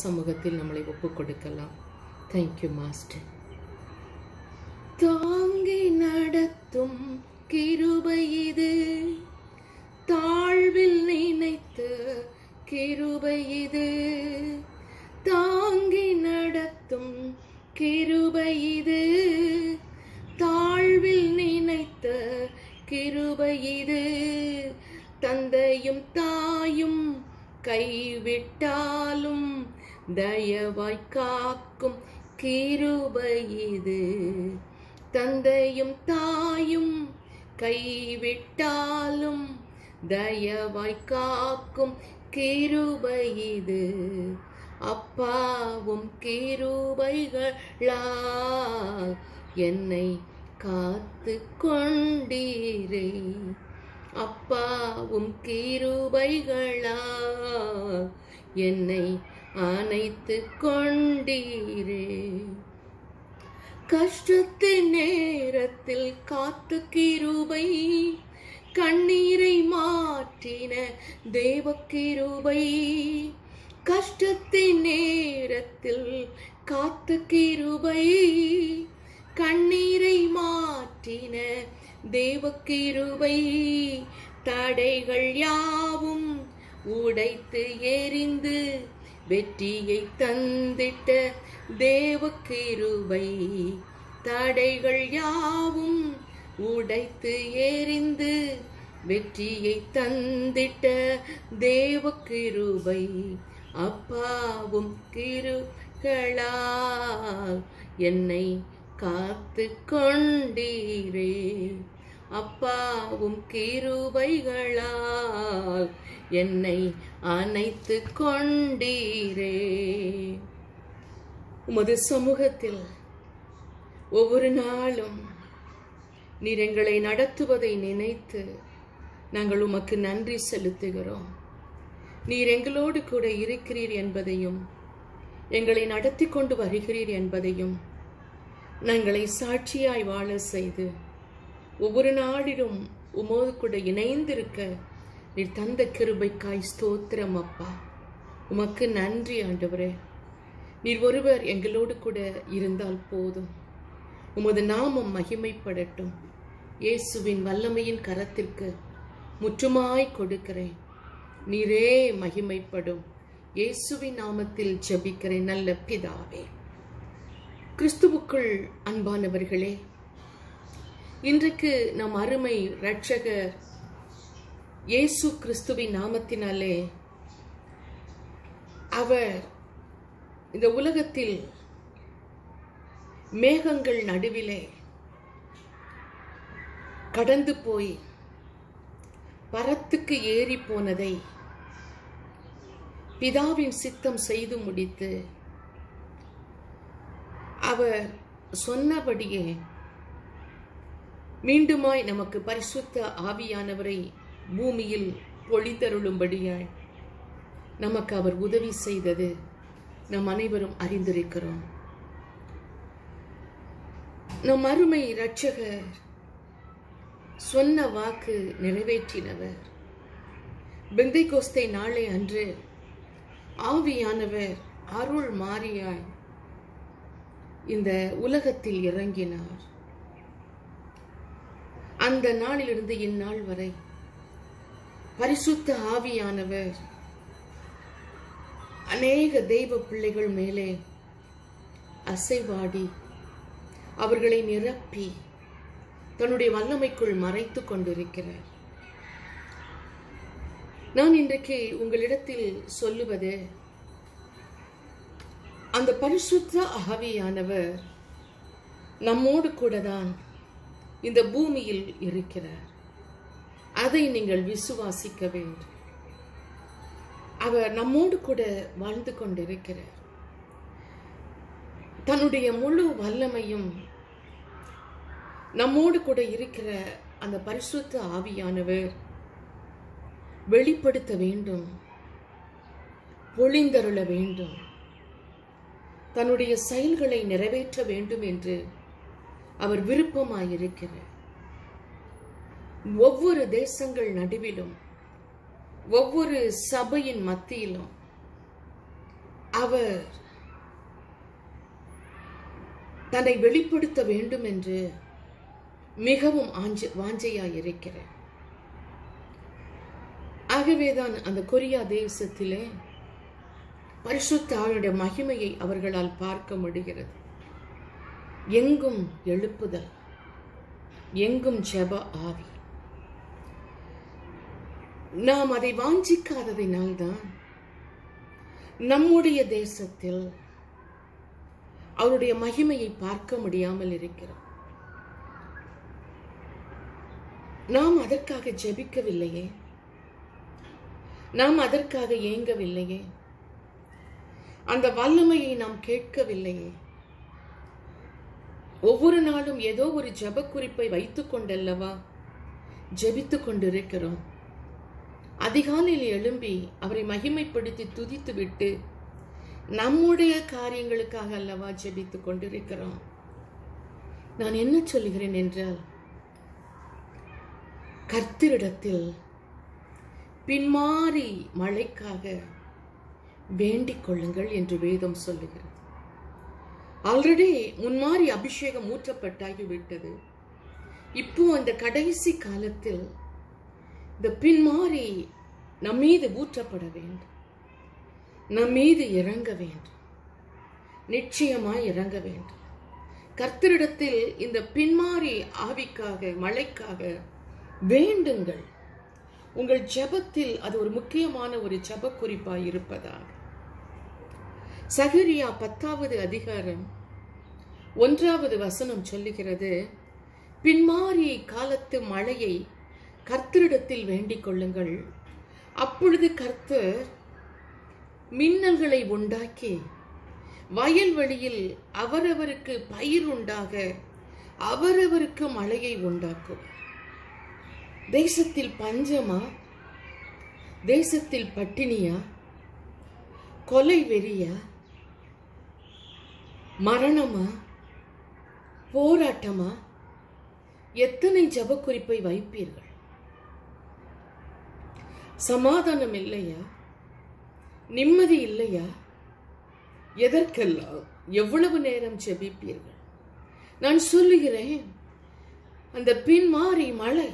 சமூகத்தில் நம்மளை ஒப்புக் கொடுக்கலாம். Thank you master. தாங்கி நடத்தும் கிருபை இது, தாழ்வில் நினைத்த கிருபை இது. தாங்கி நடத்தும் கிருபை இது, தாழ்வில் நினைத்த கிருபை இது. தந்தையும் தாயும் கைவிட்டாலும் தயவாய் காக்கும் கிருபை இது. தந்தையும் தாயும் கைவிட்டாலும் தயவாய் காக்கும் கிருபை இது. அப்பாவும் கிருபைகளால் என்னை காத்து கொண்டீரே. அப்பாவும் கிருபைகளால் என்னை அணைத்து கொண்டீரே. கஷ்டத்தின் நேரத்தில் காத்த கிருபை, கண்ணீரை மாற்றின தேவ கிருபை. கஷ்டத்தின் நேரத்தில் காத்த கிருபை, கண்ணீரை மாற்றின தேவ கிருபை. தடைகள் யாவும் உடைத்து எறிந்து வெற்றியை தந்திட்ட தேவ கிருபை. தடைகள் யாவும் உடைத்து எறிந்து வெற்றியை தந்திட்ட தேவ கிருபை. அப்பாவும் கிருபைகளால் என்னை காத்து கொண்டீரே. அப்பாவும் கிருபைகளால் என்னை அணைத்து கொண்டீரே. உமது சமூகத்தில் ஒவ்வொரு நாளும் நீர் எங்களை நடத்துவதை நினைத்து நாங்கள் உமக்கு நன்றி செலுத்துகிறோம். நீர் எங்களோடு கூட இருக்கிறீர் என்பதையும் எங்களை நடத்தி கொண்டு வருகிறீர் என்பதையும் நாங்களை சாட்சியாய் வாழ செய்து ஒவ்வொரு நாளிலும் உமோடு கூட இணைந்திருக்க நீர் தந்த கிருபைக்காய் ஸ்தோத்திரம் அப்பா. உமக்கு நன்றி ஆண்டவரே. நீர் ஒருவர் எங்களோடு கூட இருந்தால் போதும். உமது நாமம் மகிமைப்படட்டும். இயேசுவின் வல்லமையின் கரத்திற்கு முற்றுமாய் கொடுக்கிறேன். நீரே மகிமைப்படும். இயேசுவின் நாமத்தில் ஜெபிக்கிறேன் நல்ல பிதாவே. கிறிஸ்துவுக்குள் அன்பானவர்களே, இன்றைக்கு நம் அருமை இரட்சகர் இயேசு கிறிஸ்துவின் நாமத்தினாலே அவர் இந்த உலகத்தில் மேகங்கள் நடுவிலே கடந்து போய் பரத்துக்கு ஏறி போனதை பிதாவின் சித்தம் செய்து முடித்து அவர் சொன்னபடியே மீண்டுமாய் நமக்கு பரிசுத்த ஆவியானவரை பூமியில் பொழிந்தருளும்படியாய் நமக்கு அவர் உதவி செய்தது நம் அனைவரும் அறிந்திருக்கிறோம். நம் அருமை இரட்சகர் சொன்ன வாக்கு நிறைவேற்றினவர். பெந்தைக்கோஸ்தை நாளை அன்று ஆவியானவர் அருள் மாறியாய் இந்த உலகத்தில் இறங்கினார். அந்த நாளிலிருந்து இந்நாள் வரை பரிசுத்த ஆவியானவர் அநேக தெய்வ பிள்ளைகள் மேலே அசைவாடி அவர்களை நிரப்பி தன்னுடைய வல்லமைக்குள் மறைத்து கொண்டிருக்கிறார். நான் இன்றைக்கு உங்களிடத்தில் சொல்லுவது, அந்த பரிசுத்த ஆவியானவர் நம்மோடு கூட தான் இந்த பூமியில் இருக்கிறார். அதை நீங்கள் விசுவாசிக்க வேண்டும். அவர் நம்மோடு கூட வாழ்ந்து கொண்டிருக்கிறார். தன்னுடைய முழு வல்லமையும் நம்மோடு கூட இருக்கிற அந்த பரிசுத்த ஆவியானவர் வெளிப்படுத்த வேண்டும், பொழிந்தருள வேண்டும், தன்னுடைய செயல்களை நிறைவேற்ற வேண்டும் என்று அவர் விருப்பமாயிருக்கிறார். ஒவ்வொரு தேசங்கள் நடுவிலும், ஒவ்வொரு சபையின் மத்தியிலும் அவர் தன்னை வெளிப்படுத்த வேண்டும் என்று மிகவும் வாஞ்சையாய் இருக்கிறார். ஆகவேதான் அந்த கொரியா தேசத்திலே பரிசுத்த ஆவியுடைய மகிமையை அவர்களால் பார்க்க முடிகிறது. எங்கும் எழுப்புதல், எங்கும் ஜெப ஆவி. நாம் அதை வாஞ்சிக்காததினால்தான் நம்முடைய தேசத்தில் அவருடைய மகிமையை பார்க்க முடியாமல் இருக்கிறோம். நாம் அதற்காக ஜெபிக்கவில்லையே, நாம் அதற்காக ஏங்கவில்லையே, அந்த வல்லமையை நாம் கேட்கவில்லையே. ஒவ்வொரு நாளும் ஏதோ ஒரு ஜெப குறிப்பை வைத்துக் கொண்டல்லவா ஜெபித்துக் கொண்டிருக்கிறோம். அதிகாலையில் எழும்பி அவரை மகிமைப்படுத்தி துதித்து விட்டு நம்முடைய காரியங்களுக்காக அல்லவா ஜெபித்துக் கொண்டிருக்கிறோம். நான் என்ன சொல்கிறேன் என்றால், கர்த்தரிடத்தில் பின்மாறி மழைக்காக வேண்டிக் கொள்ளுங்கள் என்று வேதம் சொல்லுகிறது. ஆல்ரெடி முன்மாறி அபிஷேகம் ஊற்றப்பட்டாகிவிட்டது. இப்போ அந்த கடைசி காலத்தில் இந்த பின்மாறி நம் மீது ஊற்றப்பட வேண்டும், நம் மீது இறங்க வேண்டும், நிச்சயமாய் இறங்க வேண்டும். கர்த்தரிடத்தில் இந்த பின்மாறி ஆவிக்காக, மழைக்காக வேண்டுங்கள். உங்கள் ஜெபத்தில் அது ஒரு முக்கியமான ஒரு ஜெப குறிப்பாய் இருப்பதாக. சகரியா 10வது அதிகாரம் 1வது வசனம் சொல்லுகிறது, பின்மாறி காலத்து மழையை கர்த்தரிடத்தில் வேண்டிக் கொள்ளுங்கள். அப்பொழுது கர்த்தர் மின்னல்களை உண்டாக்கி வயல்வெளியில் அவரவருக்கு பயிர் உண்டாக அவரவருக்கு மழையை உண்டாக்கும். தேசத்தில் பஞ்சமா, தேசத்தில் பட்டினியா, கொலை வெறியா, மரணமா, போராட்டமா, எத்தனை ஜெப குறிப்பை வைப்பீர்கள்? சமாதானம் இல்லையா, நிம்மதி இல்லையா? எதற்கெல்லாம் எவ்வளவு நேரம் ஜெபிப்பீர்கள்? நான் சொல்லுகிறேன், அந்த பின்மாறி மழை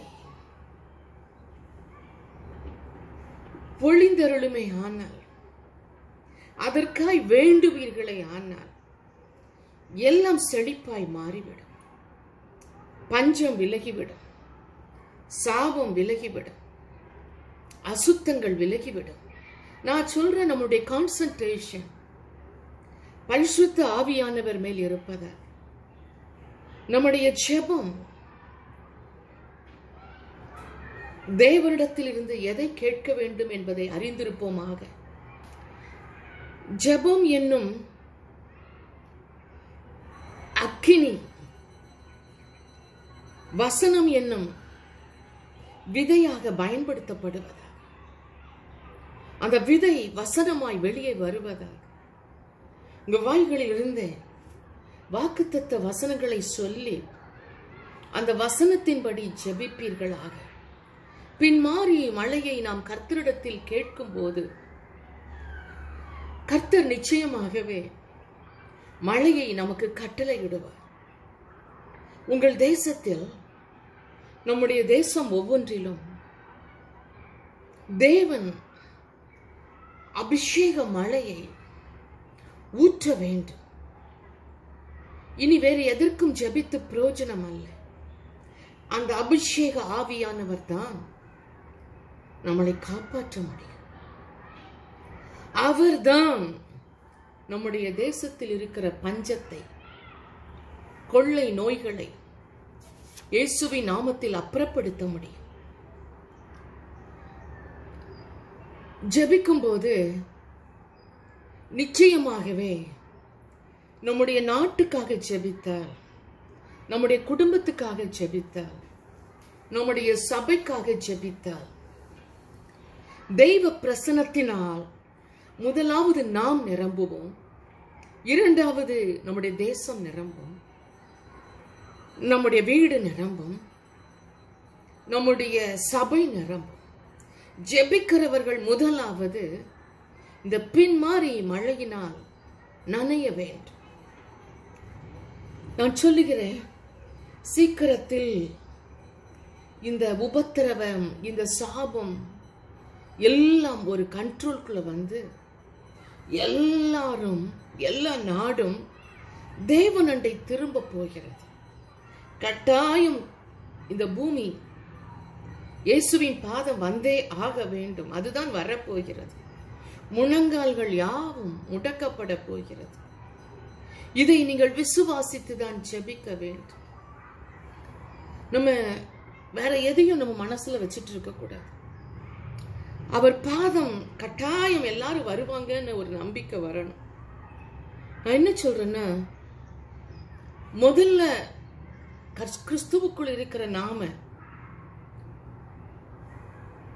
பொழிந்தருளுமே ஆனால், அதற்காய் வேண்டுவீர்களே ஆனால், எல்லாம் செழிப்பாய் மாறிவிடும். பஞ்சம் விலகிவிடும், சாபம் விலகிவிடும், அசுத்தங்கள் விலகிவிடும். நான் சொல்ற நம்முடைய கான்சன்ட்ரேஷன் பரிசுத்த ஆவியானவர் மேல் இருப்பதால், நம்முடைய ஜெபம் தேவனிடத்தில் இருந்து எதை கேட்க வேண்டும் என்பதை அறிந்திருப்போமாக. ஜெபம் என்னும் அக்கினி, வசனம் என்னும் விதையாக பயன்படுத்தப்படுவதாக, அந்த விதை வசனமாய் வெளியே வருவதாக, உங்க வாய்களில் இருந்து வாக்குத்தத்த வசனங்களை சொல்லி அந்த வசனத்தின்படி ஜெபிப்பீர்களாக. பின்மாறி மழையை நாம் கர்த்தரிடத்தில் கேட்கும் போது கர்த்தர் நிச்சயமாகவே மழையை நமக்கு கட்டளையிடுவார். உங்கள் தேசத்தில், நம்முடைய தேசம் ஒவ்வொன்றிலும் தேவன் அபிஷேக மழையை ஊற்ற வேண்டும். இனி வேறு எதற்கும் ஜெபித்து பிரயோஜனம் அல்ல. அந்த அபிஷேக ஆவியானவர் தான் நம்மளை காப்பாற்ற முடியும். அவர்தான் நம்முடைய தேசத்தில் இருக்கிற பஞ்சத்தை, கொள்ளை நோய்களை இயேசுவின் நாமத்தில் அப்புறப்படுத்த முடியும். ஜெபிக்கும் போது நிச்சயமாகவே நம்முடைய நாட்டுக்காக ஜெபித்தால், நம்முடைய குடும்பத்துக்காக ஜெபித்தால், நம்முடைய சபைக்காக ஜெபித்தால், தெய்வ பிரசன்னத்தினால் முதலாவது நாம் நிரம்புவோம், இரண்டாவது நம்முடைய தேசம் நிரம்பும், நம்முடைய வீடு நிரம்பும், நம்முடைய சபை நிரம்பும். ஜெபிக்கிறவர்கள் முதலாவது இந்த பின்மாறி மழையினால் நனைய வேண்டும். நான் சொல்லுகிறேன், சீக்கிரத்தில் இந்த உபத்திரவம், இந்த சாபம் எல்லாம் ஒரு கண்ட்ரோல்குள்ள வந்து எல்லாரும், எல்லா நாடும் தேவனண்டை திரும்ப போகிறது. கட்டாயம் இந்த பூமி இயேசுவின் பாதம் வந்தே ஆக வேண்டும். அதுதான் வரப்போகிறது. முழங்கால்கள் யாவும் முடக்கப்பட போகிறது. இதை நீங்கள் விசுவாசித்து தான் ஜெபிக்க வேண்டும். நம்ம வேற எதையும் நம்ம மனசுல வச்சிட்டு இருக்க கூடாது. அவர் பாதம் கட்டாயம் எல்லாரும் வருவாங்கன்னு ஒரு நம்பிக்கை வரணும். நான் என்ன சொல்றேன்னா, முதல்ல கிறிஸ்துவுக்குள் இருக்கிற நாம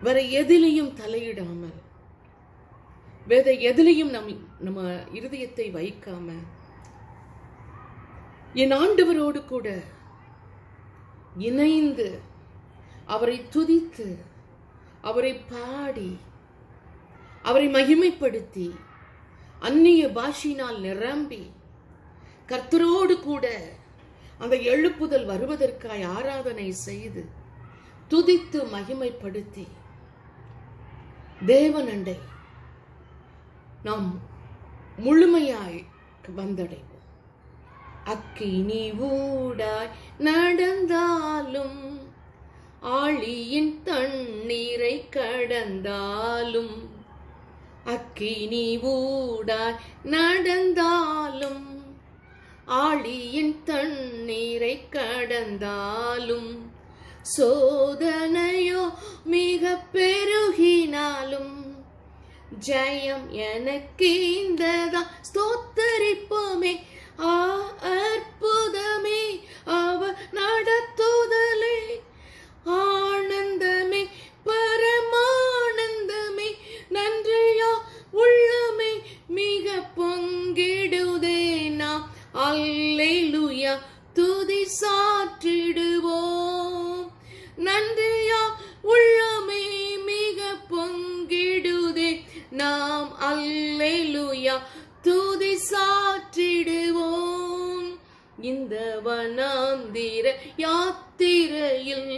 வேற எதிலையும் தலையிடாமல், வேற எதிலையும் நம்ம இருதயத்தை வைக்காம, என் ஆண்டவரோடு கூட இணைந்து அவரை துதித்து, அவரை பாடி, அவரை மகிமைப்படுத்தி, அந்நிய பாஷையினால் நிரம்பி, கர்த்தரோடு கூட அந்த எழுப்புதல் வருவதற்காய் ஆராதனை செய்து, துதித்து மகிமைப்படுத்தி தேவனண்டை நாம் முழுமையாய் வந்தடைவோம். அக்கினி ஊடாய் நடந்தாலும், ஆழியின் தண்ணீரை கடந்தாலும், அக்கினி ஊடாய் நடந்தாலும், ஆழியின் தண்ணீரை கடந்தாலும், சோதனையோ மிக பெருகினாலும், ஜெயம் எனக்கு இந்ததா. ஸ்தோத்தரிப்போமே, அற்புதமே அவர் நடத்துதலே, ஆனந்தமே பரமானந்தமே, நன்றியா உள்ளமே மிக பொங்கிடுதே. நாம் அல்லேலூயா துதி சாற்றிடுவோம். நன்றியா உள்ளமே மிக பொங்கிடுதே. நாம் அல்லேலூயா துதி சாற்றிடுவோம். இந்த வனாந்திர யாத்திரையில்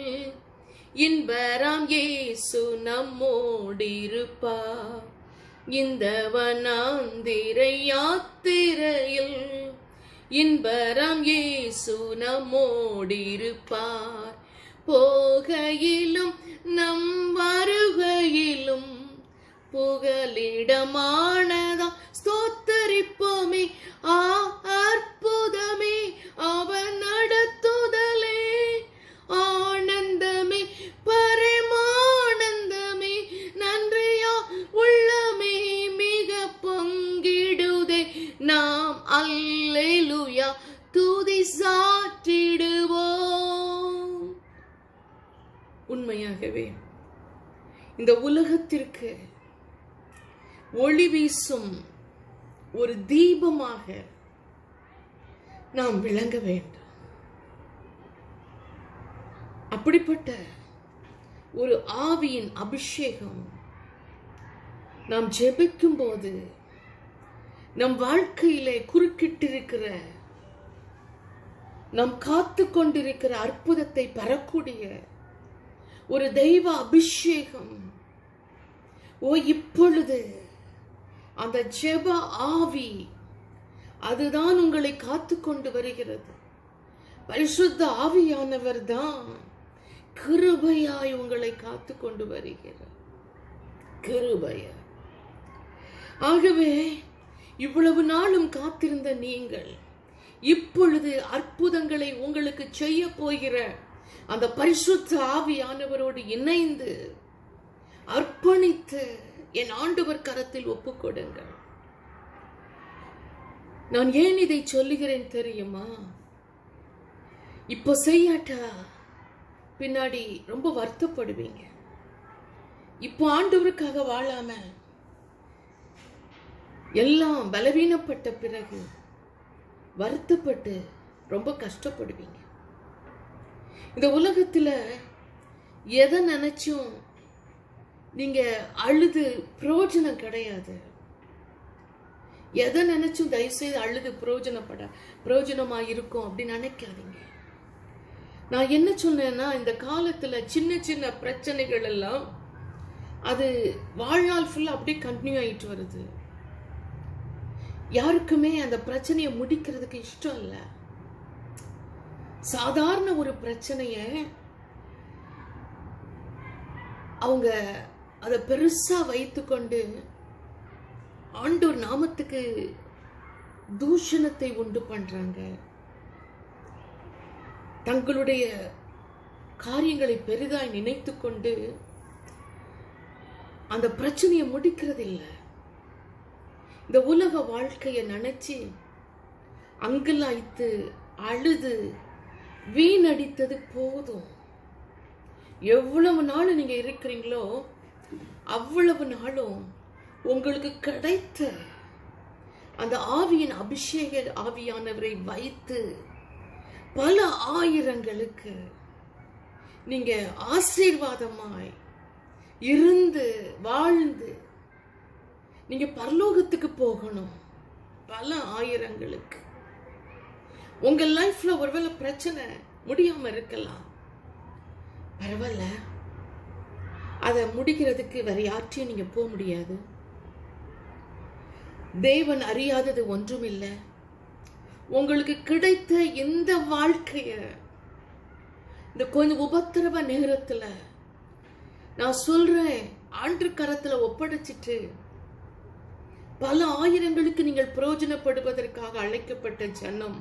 இன்பராம் இயேசு நம்மோடிருப்பார். இந்த வனாந்திர யாத்திரையில் இன்பராம் இயேசு நம்மோடிருப்பார். போகையிலும் நம் வருகையிலும் புகலிடமானதா. ஸ்தோத்தரிப்போமே, அற்புதமே அவர் நடத்துதலே, ஆனந்தமே பரமானந்தமே, நன்றியா உள்ளமே மிக பொங்கிடுதே. நாம் அல்லேலூயா துதி சாற்றிடுவோம். உண்மையாகவே இந்த உலகத்திற்கு ஒளி வீசும் ஒரு தீபமாக நாம் விளங்க வேண்டும். அப்படிப்பட்ட ஒரு ஆவியின் அபிஷேகம் நாம் ஜெபிக்கும் போது நம் வாழ்க்கையிலே குறுக்கிட்டிருக்கிற, நாம் காத்து கொண்டிருக்கிற அற்புதத்தை பெறக்கூடிய ஒரு தெய்வ அபிஷேகம் இப்பொழுது அந்த ஜெப ஆவி அதுதான் உங்களை காத்து கொண்டு வருகிறது. பரிசுத்த ஆவியானவர் தான் கிருபையாய் உங்களை காத்து கொண்டு வருகிறார். கிருபையா. ஆகவே இவ்வளவு நாளும் காத்திருந்த நீங்கள் இப்பொழுது அற்புதங்களை உங்களுக்கு செய்ய போகிற அந்த பரிசுத்த ஆவியானவரோடு இணைந்து அர்ப்பணித்து என் ஆண்டவர் கரத்தில் ஒப்புக்கொடுங்கள். நான் ஏன் இதை சொல்லுகிறேன் தெரியுமா? இப்போ செய்யாட்டா பின்னாடி ரொம்ப வருத்தப்படுவீங்க. இப்போ ஆண்டவருக்காக வாழாம எல்லாம் பலவீனப்பட்ட பிறகு வருத்தப்பட்டு ரொம்ப கஷ்டப்படுவீங்க. இந்த உலகத்துல எதை நினைச்சும் நீங்க அழுது பிரயோஜனம் கிடையாது. எதை நினைச்சும் தயவுசெய்து அழுது பிரயோஜனமா இருக்கும் அப்படின்னு நினைக்காதீங்க. நான் என்ன சொன்னேன்னா, இந்த காலத்துல சின்ன சின்ன பிரச்சனைகள் எல்லாம் அது வாழ்நாள் ஃபுல்லா அப்படியே கண்டினியூ ஆயிட்டு வருது. யாருக்குமே அந்த பிரச்சனையை முடிக்கிறதுக்கு இஷ்டம் இல்லை. சாதாரண ஒரு பிரச்சனைய அவங்க அதை பெருசா வைத்துக்கொண்டு ஆண்டவர் நாமத்துக்கு தூஷணத்தை உண்டு பண்றாங்க. தங்களுடைய காரியங்களை பெரிதாய் நினைத்து கொண்டு அந்த பிரச்சனையை முடிக்கிறது இல்லை. இந்த உலக வாழ்க்கையை நினைச்சு அங்கலாய்த்து அழுது வீணடித்தது போதும். எவ்வளவு நாள் நீங்க இருக்கிறீங்களோ அவ்வளவு நாளும் உங்களுக்கு கிடைத்த அந்த ஆவியின் அபிஷேக ஆவியானவரை வைத்து பல ஆயிரங்களுக்கு நீங்க ஆசீர்வாதமாய் இருந்து வாழ்ந்து நீங்க பரலோகத்துக்கு போகணும். பல ஆயிரங்களுக்கு உங்க லைஃப்ல ஒருவேளை பிரச்சனை முடியாம இருக்கலாம், பரவாயில்ல. அதை முடிக்கிறதுக்கு வேற யார்ட்டையும் நீங்க போக முடியாது. தேவன் அறியாதது ஒன்றும் இல்லை. உங்களுக்கு கிடைத்த இந்த வாழ்க்கைய இந்த கொஞ்சம் உபத்திரவ நேரத்துல நான் சொல்றேன், ஆண்டு கரத்துல ஒப்படைச்சிட்டு பல ஆயிரங்களுக்கு நீங்கள் பிரயோஜனப்படுவதற்காக அழைக்கப்பட்ட ஜனம்,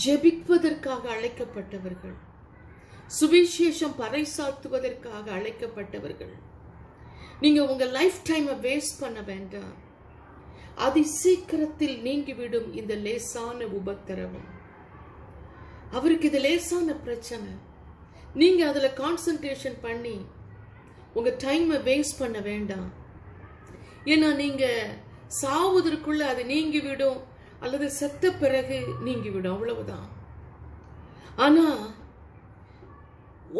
ஜெபிப்பதற்காக அழைக்கப்பட்டவர்கள், சுவிசேஷம் பறைசாற்றுவதற்காக அழைக்கப்பட்டவர்கள். நீங்க உங்க லைஃப் டைமை வேஸ்ட் பண்ண வேண்டாம். அதி சீக்கிரத்தில் நீங்கிவிடும் இந்த லேசான உபத்திரவம். அவருக்கு இது லேசான பிரச்சனை. நீங்க அதுல கான்சென்ட்ரேஷன் பண்ணி உங்க டைமை வேஸ்ட் பண்ண வேண்டாம். ஏன்னா நீங்க சாவதற்குள்ள அது நீங்கிவிடும், அல்லது செத்த பிறகு நீங்கிவிடும், அவ்வளவுதான். ஆனா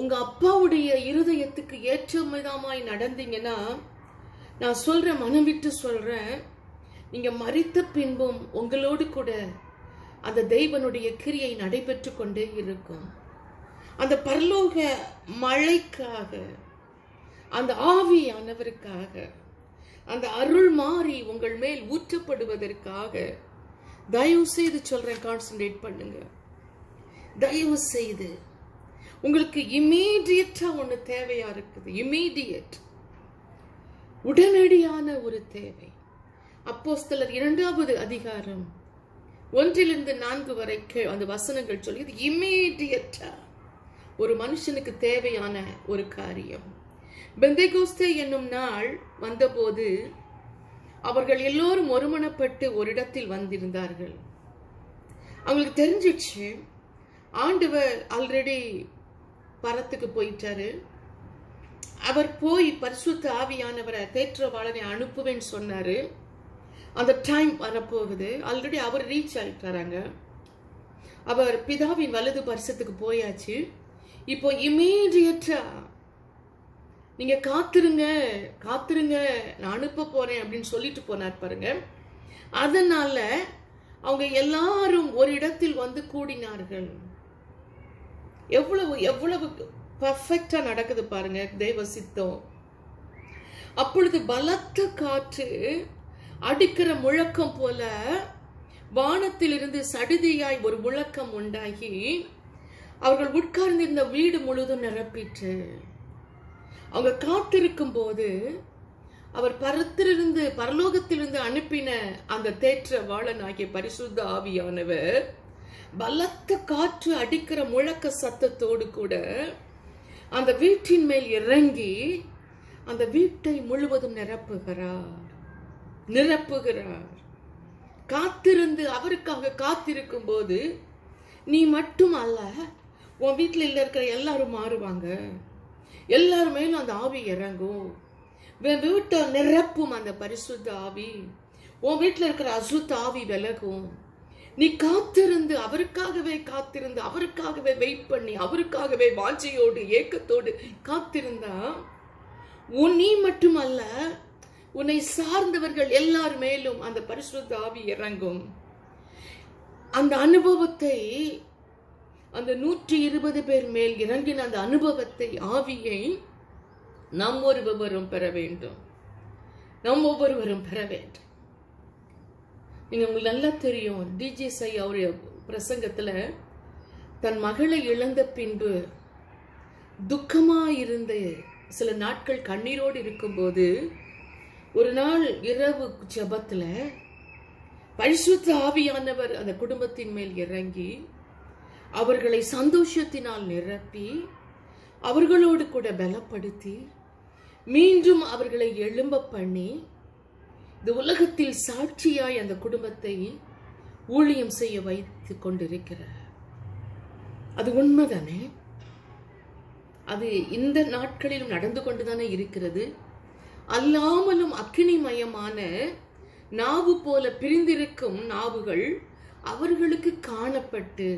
உங்க அப்பாவுடைய இருதயத்துக்கு ஏற்றமாய் நடந்தீங்கன்னா, நான் சொல்றேன், மனம் விட்டு சொல்றேன், நீங்க மரித்த பின்பும் உங்களோடு கூட அந்த தெய்வனுடைய கிரியை நடைபெற்று கொண்டே இருக்கும். அந்த பரலோக மழைக்காக, அந்த ஆவியானவருக்காக, அந்த அருள் மாறி உங்கள் மேல் ஊற்றப்படுவதற்காக தயவு செய்து சொல்றேன், கான்சென்ட்ரேட் பண்ணுங்க. தயவு செய்து உங்களுக்கு இமீடியட்டா ஒண்ணு தேவையா இருக்குது. இமீடியட், உடனடியான ஒரு தேவை. அப்போஸ்தலர் 2வது அதிகாரம் 1-4 வரைக்கும் அந்த வசனங்கள் சொல்லி, இது இமீடியட்டா ஒரு மனுஷனுக்கு தேவையான ஒரு காரியம். பெந்தேகோஸ்தே என்னும் நாள் வந்தபோது அவர்கள் எல்லோரும் ஒருமனப்பட்டு ஒரு இடத்தில் வந்திருந்தார்கள். அவங்களுக்கு தெரிஞ்சிச்சு, ஆண்டவர் ஆல்ரெடி பரத்துக்கு போயிட்டாரு. அவர் போய் பரிசுத்த ஆவியானவரை தேற்றவாளனை அனுப்புவேன்னு சொன்னாரு. அந்த டைம் வரப்போகுது. ஆல்ரெடி அவர் ரீச் ஆயிட்டாராங்க. அவர் பிதாவின் வலது பரிசத்துக்கு போயாச்சு. இப்போ இமீடியட்டா நீங்க காத்திருங்க காத்திருங்க, நான் அனுப்ப போறேன் அப்படின்னு சொல்லிட்டு போனார் பாருங்க. அதனால அவங்க எல்லாரும் ஒரு இடத்தில் வந்து கூடினார்கள். எவ்வளவு எவ்வளவு பர்ஃபெக்டா நடக்குது பாருங்க தேவ சித்தம். அப்பொழுது பலத்த காற்று அடிக்கிற முழக்கம் போல வானத்திலிருந்து சடுதியாய் ஒரு முழக்கம் உண்டாகி அவர்கள் உட்கார்ந்திருந்த வீடு முழுதும் நிரப்பிற்று. அவங்க காத்திருக்கும் போது அவர் பரலோகத்திலிருந்து அனுப்பின அந்த தேற்றவாளன் ஆகிய பரிசுத்த ஆவியானவர் பலத்த காற்று அடிக்கிற முழக்க சத்தத்தோடு கூட அந்த வீட்டின் மேல் இறங்கி அந்த வீட்டை முழுவதும் நிரப்புகிறார். காத்திருந்து அவருக்காக காத்திருக்கும் போது நீ மட்டும் அல்ல, உன் வீட்டில் இருக்கிற எல்லாரும் மாறுவாங்க. எல்லாருமேலும் அந்த ஆவி இறங்கும். வீட்டை நிரப்பும் அந்த பரிசுத்த ஆவி. உன் வீட்டில் இருக்கிற அசுத்த ஆவி விலகும். நீ காத்திருந்து அவருக்காகவே வெயிட் பண்ணி அவருக்காகவே வாஞ்சையோடு ஏக்கத்தோடு காத்திருந்தா நீ மட்டுமல்ல, உன்னை சார்ந்தவர்கள் எல்லார் மேலும் அந்த பரிசுத்த ஆவி இறங்கும். அந்த அனுபவத்தை, அந்த 120 பேர் மேல் இறங்கின அந்த அனுபவத்தை, ஆவியை நாம் ஒவ்வொருவரும் பெற வேண்டும். நீங்க உங்களுக்கு நல்லா தெரியும், டிஜே சை அவருடைய பிரசங்கத்துல தன் மகளை இழந்த பின்பு துக்கமாயிருந்த சில நாட்கள் கண்ணீரோடு இருக்கும்போது ஒரு நாள் இரவு ஜெபத்துல பரிசுத்த ஆவியானவர் அந்த குடும்பத்தின் மேல் இறங்கி அவர்களை சந்தோஷத்தினால் நிரப்பி அவர்களோடு கூட பலப்படுத்தி மீண்டும் அவர்களை எழும்ப பண்ணி இந்த உலகத்தில் சாட்சியாய் அந்த குடும்பத்தை ஊழியம் செய்ய வைத்துக் கொண்டிருக்கிறார். அது உண்மைதானே? அது இந்த நாட்களிலும் நடந்து கொண்டுதானே இருக்கிறது. அல்லாமலும் அக்கினிமயமான நாவு போல பிரிந்திருக்கும் நாவுகள் அவர்களுக்கு காணப்பட்டு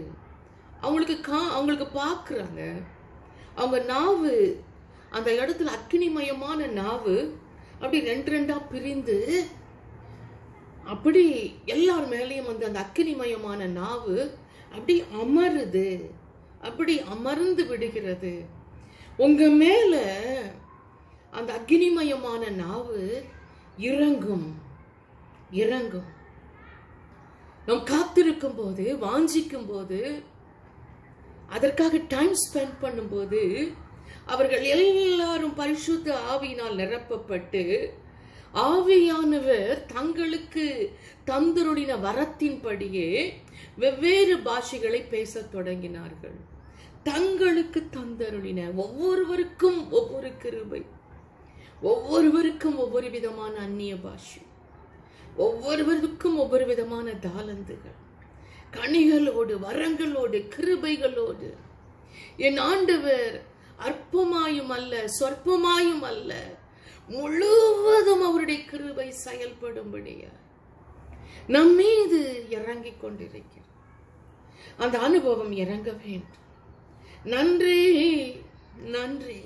அவங்களுக்கு பார்க்குறாங்க. அவங்க நாவு அந்த இடத்துல அக்கினிமயமான நாவு அப்படி 2 பிரிந்து அப்படி எல்லார் மேலேயும் வந்து அந்த அக்கினிமயமான நாவு அப்படி அமருது, அப்படி அமர்ந்து விடுகிறது. உங்க மேல அந்த அக்கினிமயமான நாவு இறங்கும். நாம் காத்திருக்கும் போது, வாஞ்சிக்கும் போது, அதற்காக டைம் ஸ்பெண்ட் பண்ணும்போது அவர்கள் எல்லாரும் பரிசுத்த ஆவியினால் நிரப்பப்பட்டு ஆவியானவர் தங்களுக்கு தந்தருளின வரத்தின்படியே வெவ்வேறு பாஷைகளை பேசத் தொடங்கினார்கள். தங்களுக்கு தந்தருளின ஒவ்வொருவருக்கும் ஒவ்வொரு கிருபை, ஒவ்வொருவருக்கும் ஒவ்வொரு விதமான அந்நிய பாஷை, ஒவ்வொருவருக்கும் ஒவ்வொரு விதமான தாளந்துகள், கனிகளோடு, வரங்களோடு, கிருபைகளோடு என் ஆண்டவர் அற்பமாயும் அல்ல, சொற்பமாயும் அல்ல, முழுவதும் அவருடைய கிருபை செயல்படும்படியா நம் மீது இறங்கிக் கொண்டிருக்கிறார். அந்த அனுபவம் இறங்க வேண்டும். நன்றி, நன்றி,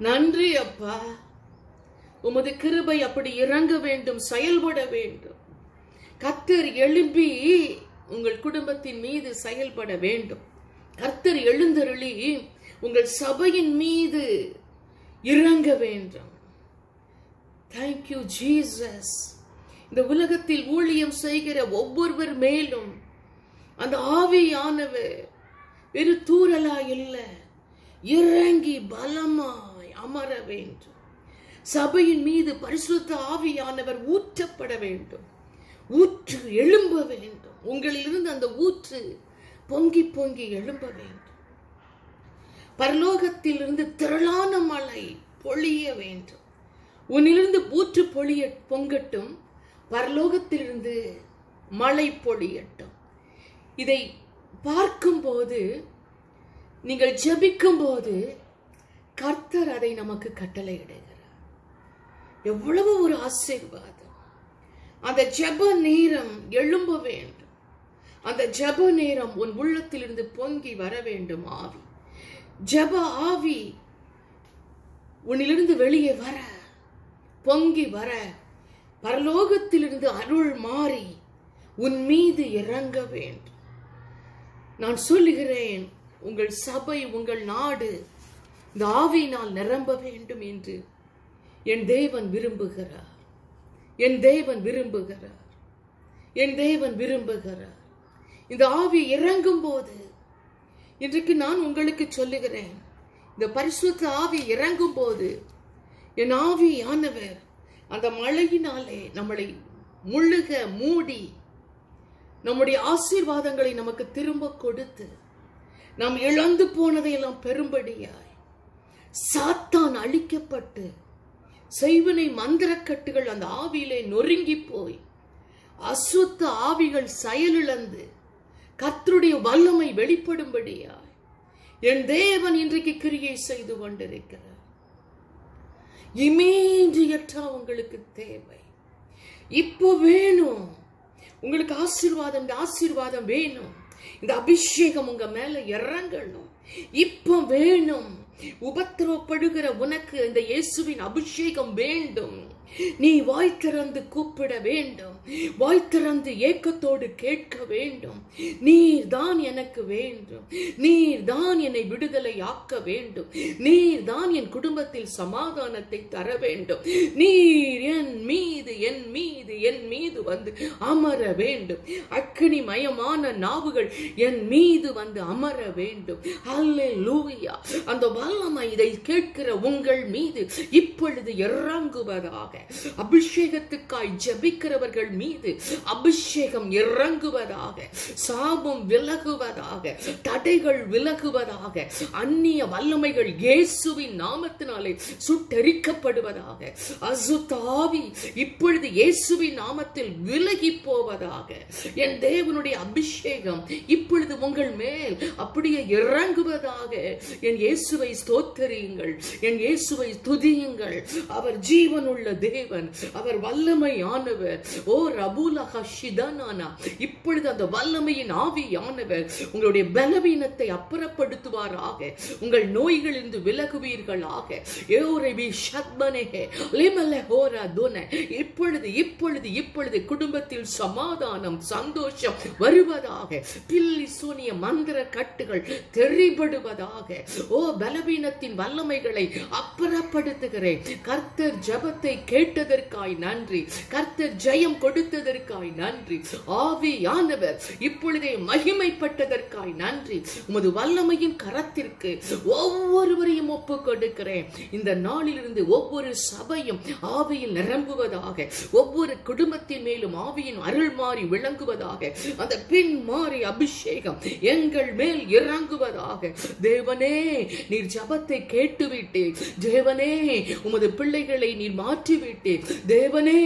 நன்றி அப்பா. உமது கிருபை அப்படி இறங்க வேண்டும், செயல்பட வேண்டும். கர்த்தர் எழும்பி உங்கள் குடும்பத்தின் மீது செயல்பட வேண்டும். கர்த்தர் எழுந்தருளி உங்கள் சபையின் மீது இறங்க வேண்டும். Thank you Jesus. இந்த உலகத்தில் ஊழியம் செய்கிற ஒவ்வொருவர் மேலும் அந்த ஆவியானவர் வெறு தூறலா இல்ல, இறங்கி பலமாய் அமர வேண்டும். சபையின் மீது பரிசுத்த ஆவியானவர் ஊற்றப்பட வேண்டும். ஊற்று எழும்ப வேண்டும். உங்களிலிருந்து அந்த ஊற்று பொங்கி பொங்கி எழும்ப வேண்டும். பரலோகத்திலிருந்து திரளான மழை பொழிய வேண்டும். உன்னிலிருந்து ஊற்று பொங்கட்டும், பரலோகத்திலிருந்து மழை பொழியட்டும். இதை பார்க்கும்போது, நீங்கள் ஜெபிக்கும் போது கர்த்தர் அதை நமக்கு கட்டளையிடுகிறார். எவ்வளவு ஒரு ஆசீர்வாதம்! அந்த ஜெப நேரம் எழும்ப வேண்டும். அந்த ஜெப நேரம் உன் உள்ளத்திலிருந்து பொங்கி வர வேண்டும். ஆவி, ஜெப ஆவி உன்னிலிருந்து வெளியே வர, பொங்கி வர, பரலோகத்திலிருந்து அருள் மாறி உன் மீது இறங்க வேண்டும். நான் சொல்லுகிறேன், உங்கள் சபை, உங்கள் நாடு இந்த ஆவியினால் நிரம்ப வேண்டும் என்று என் தேவன் விரும்புகிறார். என் தேவன் விரும்புகிறார். என் தேவன் விரும்புகிறார். இந்த ஆவி இறங்கும் போது, இன்றைக்கு நான் உங்களுக்கு சொல்லுகிறேன், இந்த பரிசுத்த ஆவி இறங்கும் போது என் ஆவியானவர் அந்த மழையினாலே நம்மளை முழுக மூடி நம்முடைய ஆசீர்வாதங்களை நமக்கு திரும்ப கொடுத்து நாம் இழந்து போனதையெல்லாம் பெரும்படியாய் சாத்தான் அழிக்கப்பட்டு செய்வினை மந்திரக்கட்டுகள் அந்த ஆவியிலே நொறுங்கி போய் அசுத்த ஆவிகள் செயலிழந்து கர்த்தருடைய வல்லமை வெளிப்படும்படியாய் என் தேவன் இன்றைக்கு கிரியை செய்து கொண்டிருக்கிறார். இமீடியட்டா உங்களுக்கு தேவை. இப்போ வேணும் உங்களுக்கு ஆசீர்வாதம். இந்த ஆசீர்வாதம் வேணும். இந்த அபிஷேகம் உங்க மேல இறங்கணும். இப்ப வேணும். உபத்திரவப்படுகிற உனக்கு இந்த இயேசுவின் அபிஷேகம் வேண்டும். நீ வாய் திறந்து கூப்பிட வேண்டும். வாய் திறந்து ஏக்கத்தோடு கேட்க வேண்டும். நீர் தான் எனக்கு வேண்டும். நீர் தான் என்னை விடுதலை ஆக்க வேண்டும். நீர் தான் என் குடும்பத்தில் சமாதானத்தை தர வேண்டும். நீர் என் மீது என் மீது என் மீது வந்து அமர வேண்டும். அக்கினி மயமான நாவுகள் என் மீது வந்து அமர வேண்டும். அல்லேலூயா. அந்த வல்லமை இதை கேட்கிற உங்கள் மீது இப்பொழுது இறங்குவதாக. அபிஷேகத்துக்காய் ஜெபிக்கிறவர்கள் மீது அபிஷேகம் இறங்குவதாக. சாபம் விலகுவதாக. தடைகள் விலகுவதாக. அந்நிய வல்லமைகள் இயேசுவின் நாமத்தினாலே சுட்டெரிக்கப்படுவதாக. அசுத்த ஆவி இப்பொழுது இயேசுவின் நாமத்தில் விலகி போவதாக. என் தேவனுடைய அபிஷேகம் இப்பொழுது உங்கள் மேல் அப்படியே இறங்குவதாக. என் இயேசுவை ஸ்தோத்திரியுங்கள். என் இயேசுவை துதியுங்கள். அவர் ஜீவனுள்ள தேவன். அவர் வல்லமையானவர். ஓ ரபூலஹ ஷிதனானா. இப்பொழுது அந்த வல்லமையின் ஆவியானவர் உங்களுடைய பலவீனத்தை அப்புறப்படுத்துவாராக. உங்கள் நோய்களிலிருந்து விலகுவீர்களாக. ஏரேபி ஷத்மனேஹே லிமலஹோரா துன. இப்பொழுது இப்பொழுது இப்பொழுது குடும்பத்தில் சமாதானம் சந்தோஷம் வருவதாக. பில்லி சூனிய மந்திர கட்டுகள் தெரிபடுவதாக. ஓ பலவீனத்தின் வல்லமைகளை அப்புறப்படுத்துகிறேன். கர்த்தர் ஜெபத்தை கேட்டதற்காய் நன்றி. கர்த்தர் ஜெயம் கொடுத்ததற்காய் நன்றி. ஆவியானவர் இப்பொழுதே மகிமைப்பட்டதற்காய் நன்றி. உமது வல்லமையின் கரத்திற்கு ஒவ்வொருவரையும் ஒப்பு கொடுக்கிறேன். இந்த நாளிலிருந்து ஒவ்வொரு சபையும் ஆவியில் நிரம்புவதாக. ஒவ்வொரு குடும்பத்தின் மேலும் ஆவியின் அருள் மாறி விளங்குவதாக. அந்த பின் மாறி அபிஷேகம் எங்கள் மேல் இறங்குவதாக. தேவனே நீர் ஜெபத்தை கேட்டுவிட்டீர். தேவனே உமது பிள்ளைகளை நீர் மாற்றிவிட்டீர். தேவனே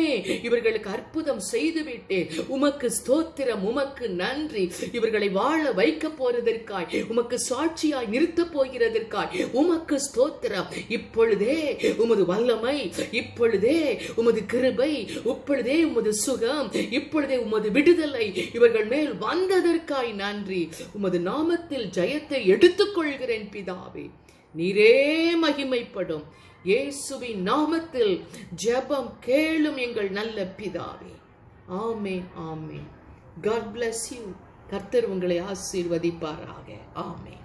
இவர்களுக்கு அற்புதம் செய்துவிட்டீர். உமக்கு ஸ்தோத்திரம். உமக்கு நன்றி. இவர்களை வாழ வைக்க போறதற்காய், உமக்கு சாட்சியாய் நிறுத்த போகிறதற்காய் உமக்கு ஸ்தோத்திரம். இப்பொழுதே உமது வல்லமை, இப்பொழுதே உமது கிருபை, இப்பொழுதே உமது சுகம், இப்பொழுதே உமது விடுதலை இவர்கள் மேல் வந்ததற்காய் நன்றி. உமது நாமத்தில் ஜெயத்தை எடுத்துக்கொள்கிறேன் பிதாவே. நீரே மகிமைப்படும். இயேசுவின் நாமத்தில் ஜெபம் கேளும் எங்கள் நல்ல பிதாவே. ஆமென், ஆமென். God bless you. கர்த்தர் உங்களை ஆசீர்வதிப்பாராக. ஆமென்.